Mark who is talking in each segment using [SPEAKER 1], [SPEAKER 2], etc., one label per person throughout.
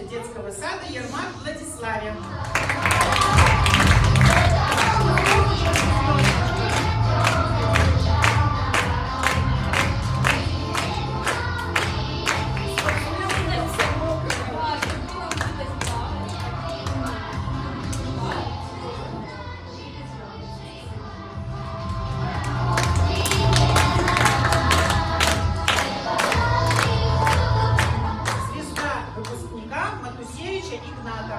[SPEAKER 1] детского сада Ермак Владиславе. Матусевича Игната.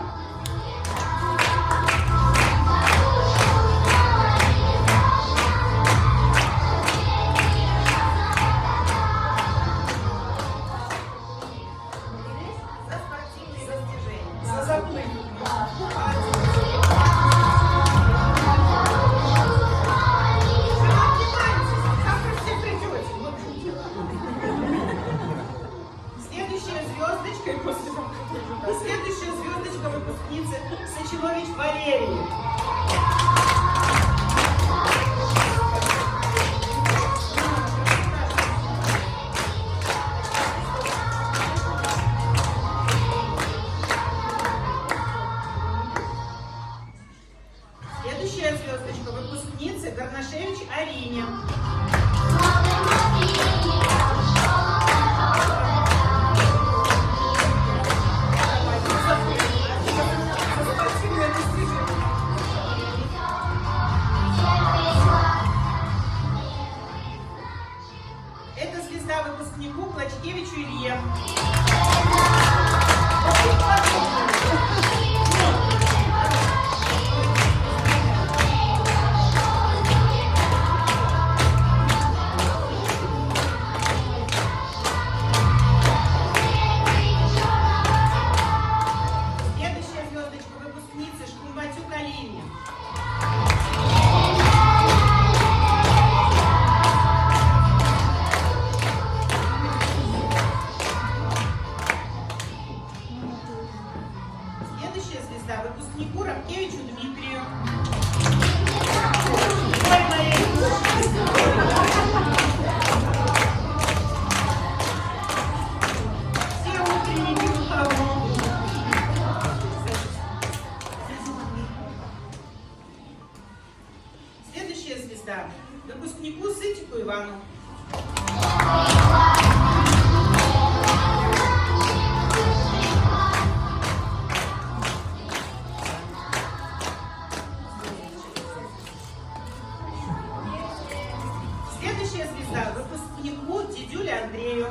[SPEAKER 1] За спортивные достижения. За заплыв. Следующая звездочка выпускницы Сочинович Валерий. Следующая звездочка выпускницы Горнашевич Арине. Это звезда выпускнику Клочкевичу Илье. Следующая звездочка выпускницы Шкумбатюк Алине. Следующая звезда выпускнику Рабкевичу Дмитрию. Все утренники у того. Следующая звезда выпускнику Сытику Ивану. Следующая звезда выпускнику Дедюле Андрею.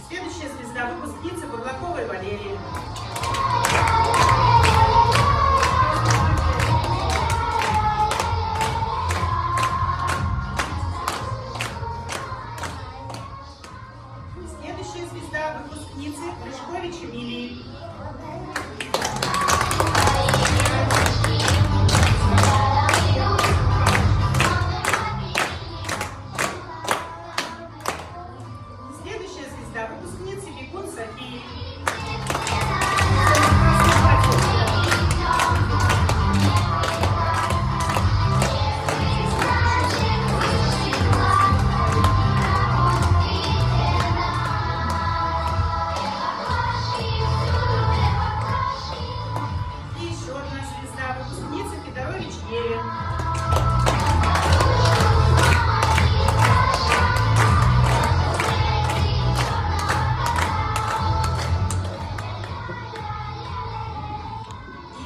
[SPEAKER 1] Следующая звезда выпускницы Бурлаковой Валерии. Следующая звезда выпускницы Гришкович Эмилии. Следующая звезда выпускницы Бекун Софии. И еще одна звезда выпускницы Федорович Еве.